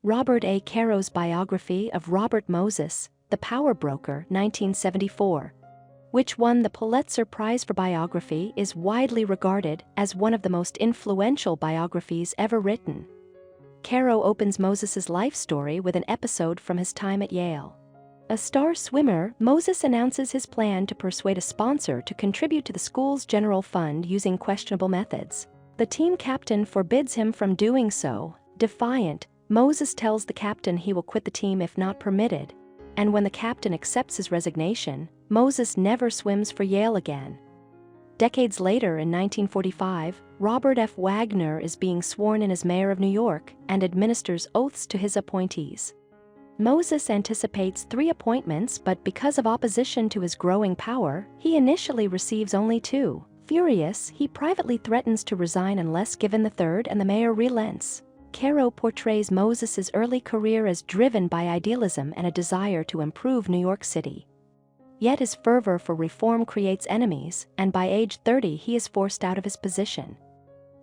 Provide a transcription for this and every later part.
Robert A. Caro's biography of Robert Moses, The Power Broker, 1974, which won the Pulitzer Prize for biography, is widely regarded as one of the most influential biographies ever written. Caro opens Moses's life story with an episode from his time at Yale. A star swimmer, Moses announces his plan to persuade a sponsor to contribute to the school's general fund using questionable methods. The team captain forbids him from doing so. Defiant, Moses tells the captain he will quit the team if not permitted. And when the captain accepts his resignation, Moses never swims for Yale again. Decades later, in 1945, Robert F. Wagner is being sworn in as mayor of New York and administers oaths to his appointees. Moses anticipates 3 appointments, but because of opposition to his growing power, he initially receives only 2. Furious, he privately threatens to resign unless given the 3rd, and the mayor relents. Caro portrays Moses's early career as driven by idealism and a desire to improve New York City. Yet his fervor for reform creates enemies, and by age 30 he is forced out of his position.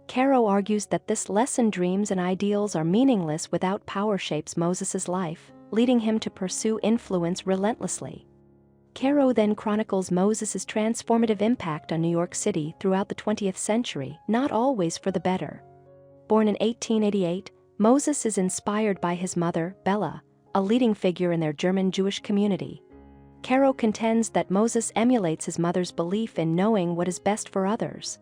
Caro argues that this lesson dreams and ideals are meaningless without power shapes Moses's life, leading him to pursue influence relentlessly. Caro then chronicles Moses's transformative impact on New York City throughout the 20th century, not always for the better. Born in 1888, Moses is inspired by his mother, Bella, a leading figure in their German Jewish community. Caro contends that Moses emulates his mother's belief in knowing what is best for others.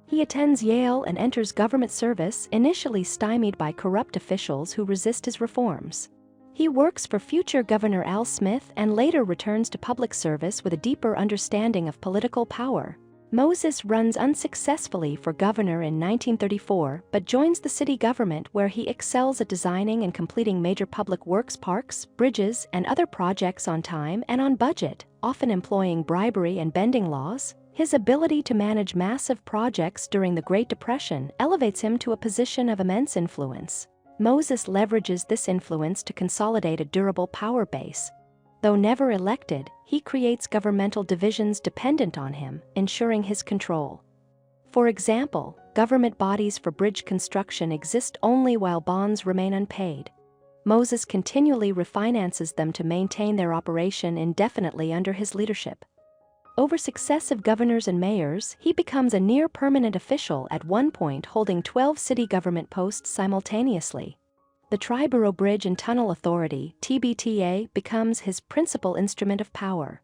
He attends Yale and enters government service, initially stymied by corrupt officials who resist his reforms. He works for future Governor Al Smith and later returns to public service with a deeper understanding of political power. Moses runs unsuccessfully for governor in 1934 but joins the city government, where he excels at designing and completing major public works, parks, bridges, and other projects on time and on budget, often employing bribery and bending laws. His ability to manage massive projects during the Great Depression elevates him to a position of immense influence. Moses leverages this influence to consolidate a durable power base. Though never elected, he creates governmental divisions dependent on him, ensuring his control. For example, government bodies for bridge construction exist only while bonds remain unpaid. Moses continually refinances them to maintain their operation indefinitely under his leadership. Over successive governors and mayors, he becomes a near-permanent official, at one point holding 12 city government posts simultaneously. The Triborough Bridge and Tunnel Authority (TBTA) becomes his principal instrument of power.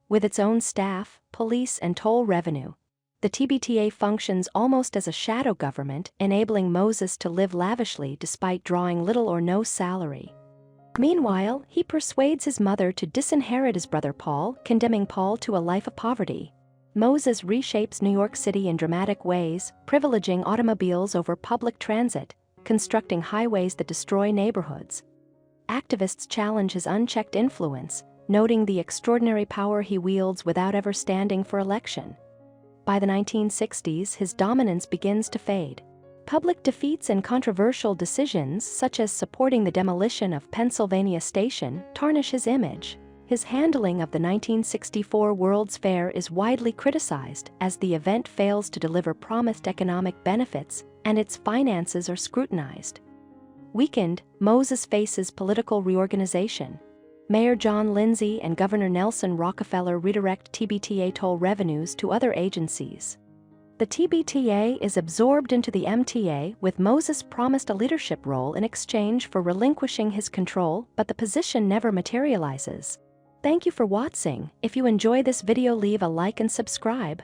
With its own staff, police, and toll revenue, the TBTA functions almost as a shadow government, enabling Moses to live lavishly despite drawing little or no salary. Meanwhile, he persuades his mother to disinherit his brother Paul, condemning Paul to a life of poverty. Moses reshapes New York City in dramatic ways, privileging automobiles over public transit, constructing highways that destroy neighborhoods. Activists challenge his unchecked influence, noting the extraordinary power he wields without ever standing for election. By the 1960s, his dominance begins to fade. Public defeats and controversial decisions, such as supporting the demolition of Pennsylvania Station, tarnish his image. His handling of the 1964 World's Fair is widely criticized, as the event fails to deliver promised economic benefits, and its finances are scrutinized. Weakened, Moses faces political reorganization. Mayor John Lindsay and Governor Nelson Rockefeller redirect TBTA toll revenues to other agencies. The TBTA is absorbed into the MTA, with Moses promised a leadership role in exchange for relinquishing his control, but the position never materializes. Thank you for watching. If you enjoy this video, leave a like and subscribe.